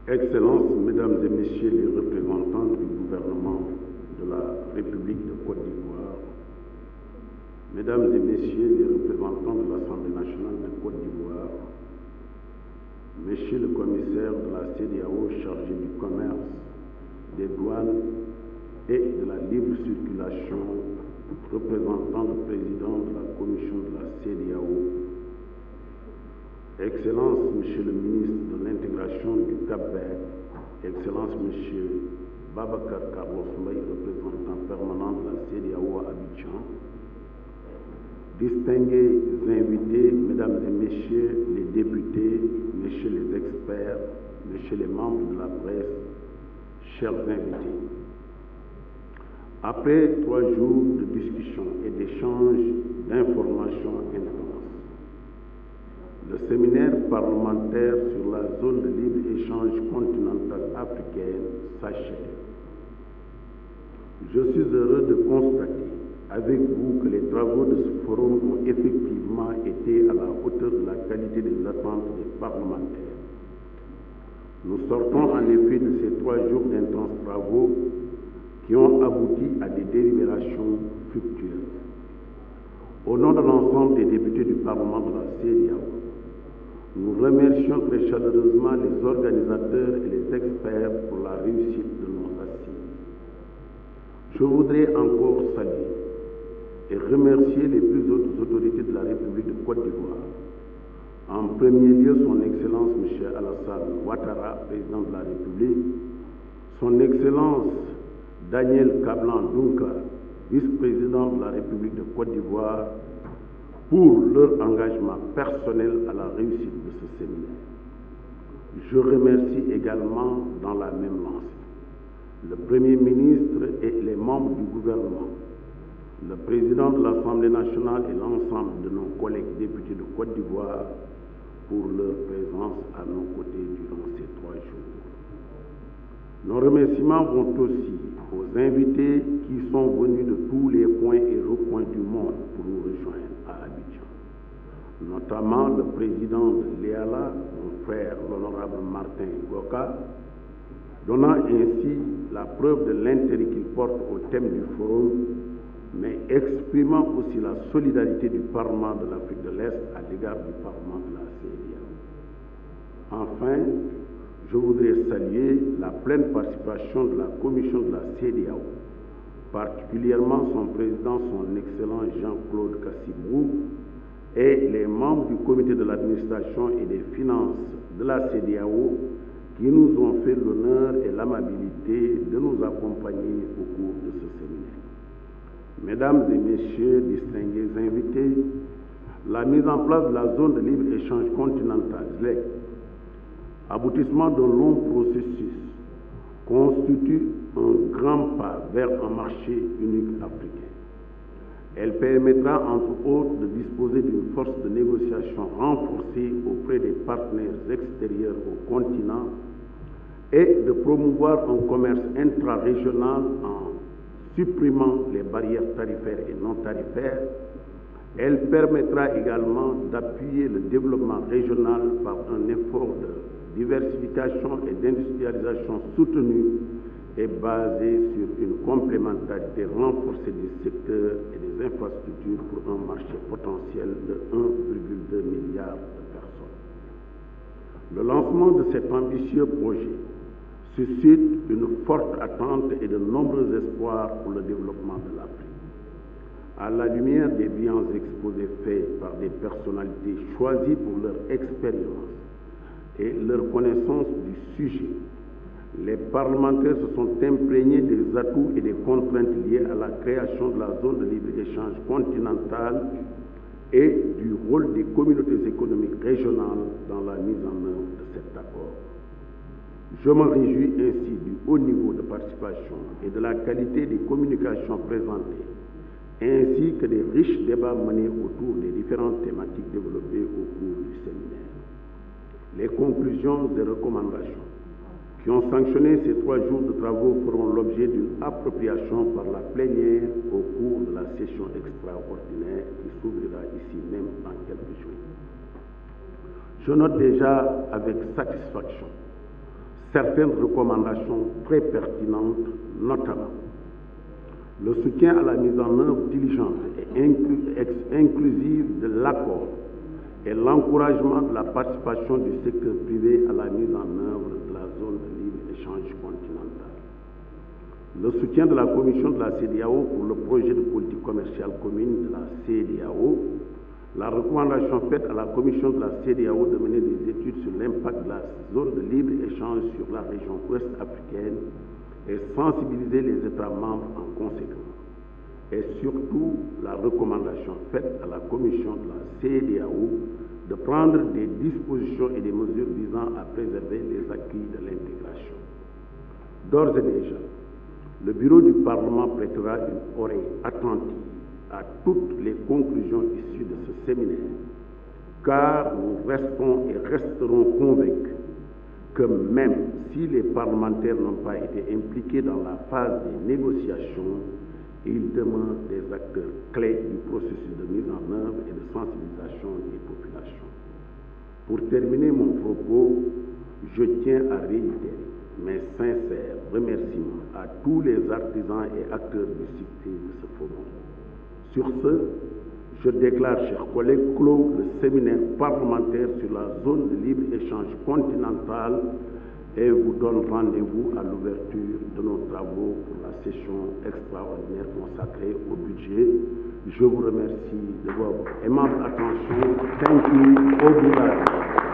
Excellences, Mesdames et Messieurs les représentants du gouvernement de la République de Côte d'Ivoire, Mesdames et Messieurs les représentants de l'Assemblée nationale de Côte d'Ivoire, Monsieur le commissaire de la CEDEAO chargé du commerce, des douanes et de la libre circulation, représentant le président de la commission de la CEDEAO, Excellence, Monsieur le ministre de l'Intégration du Cap-Vert, Excellence, Monsieur Babacar Carlos Mbaye, représentant permanent de la CEDEAO à Abidjan, distingués invités, Mesdames et Messieurs les députés, Messieurs les experts, Messieurs les membres de la presse, chers invités. Après 3 jours de discussion et d'échanges d'informations intenses, le séminaire parlementaire sur la zone de libre-échange continentale africaine s'achève. Je suis heureux de constater avec vous que les travaux de ce forum ont effectivement été à la hauteur de la qualité des attentes des parlementaires. Nous sortons en effet de ces 3 jours d'intenses travaux qui ont abouti à des délibérations fructueuses. Au nom de l'ensemble des députés du Parlement de la CEDEAO, nous remercions très chaleureusement les organisateurs et les experts pour la réussite de nos assises. Je voudrais encore saluer et remercier les plus hautes autorités de la République de Côte d'Ivoire. En premier lieu, son Excellence M. Alassane Ouattara, président de la République, son Excellence Daniel Kablan Dunka, vice-président de la République de Côte d'Ivoire, pour leur engagement personnel à la réussite de ce séminaire. Je remercie également dans la même lancée le Premier ministre et les membres du gouvernement, le président de l'Assemblée nationale et l'ensemble de nos collègues députés de Côte d'Ivoire pour leur présence à nos côtés durant ces 3 jours. Nos remerciements vont aussi aux invités qui sont venus de tous les coins et recoins du monde pour nous rejoindre à Abidjan, notamment le président de l'EALA, mon frère l'honorable Martin Goka, donnant ainsi la preuve de l'intérêt qu'il porte au thème du forum, mais exprimant aussi la solidarité du Parlement de l'Afrique de l'Est à l'égard du Parlement de la CEDEAO. Enfin, je voudrais saluer la pleine participation de la commission de la CEDEAO, particulièrement son président, son excellent Jean-Claude Kassibou, et les membres du comité de l'administration et des finances de la CEDEAO qui nous ont fait l'honneur et l'amabilité de nous accompagner au cours de ce séminaire. Mesdames et Messieurs, distingués invités, la mise en place de la zone de libre-échange continentale, ZLEC, aboutissement d'un long processus, constitue un grand pas vers un marché unique africain. Elle permettra entre autres de disposer d'une force de négociation renforcée auprès des partenaires extérieurs au continent et de promouvoir un commerce intra-régional en supprimant les barrières tarifaires et non tarifaires. Elle permettra également d'appuyer le développement régional par un effort de diversification et d'industrialisation soutenue et basée sur une complémentarité renforcée des secteurs et des infrastructures pour un marché potentiel de 1,2 milliard de personnes. Le lancement de cet ambitieux projet suscite une forte attente et de nombreux espoirs pour le développement de l'Afrique. À la lumière des brillants exposés faits par des personnalités choisies pour leur expérience et leur connaissance du sujet, les parlementaires se sont imprégnés des atouts et des contraintes liées à la création de la zone de libre-échange continentale et du rôle des communautés économiques régionales dans la mise en œuvre de cet accord. Je me réjouis ainsi du haut niveau de participation et de la qualité des communications présentées, ainsi que des riches débats menés autour des différentes thématiques développées au cours du séminaire. Les conclusions et recommandations qui ont sanctionné ces 3 jours de travaux feront l'objet d'une appropriation par la plénière au cours de la session extraordinaire qui s'ouvrira ici même dans quelques jours. Je note déjà avec satisfaction certaines recommandations très pertinentes, notamment le soutien à la mise en œuvre diligente et inclusive de l'accord et l'encouragement de la participation du secteur privé à la mise en œuvre de la zone de libre-échange continentale. Le soutien de la Commission de la CEDEAO pour le projet de politique commerciale commune de la CEDEAO, la recommandation faite à la Commission de la CEDEAO de mener des études sur l'impact de la zone de libre-échange sur la région ouest africaine et sensibiliser les États membres en conséquence. Et surtout, la recommandation faite à la Commission de la CEDEAO de prendre des dispositions et des mesures visant à préserver les acquis de l'intégration. D'ores et déjà, le Bureau du Parlement prêtera une oreille attentive à toutes les conclusions issues de ce séminaire, car nous restons et resterons convaincus que même si les parlementaires n'ont pas été impliqués dans la phase des négociations, ils demeurent des acteurs clés du processus de mise en œuvre et de sensibilisation des populations. Pour terminer mon propos, je tiens à réitérer mes sincères remerciements à tous les artisans et acteurs du succès de ce forum. Sur ce, je déclare, chers collègues, clos le séminaire parlementaire sur la zone de libre-échange continentale et vous donne rendez-vous à l'ouverture de nos travaux pour la session extraordinaire consacrée au budget. Je vous remercie de votre aimable attention. Thank you. Au revoir.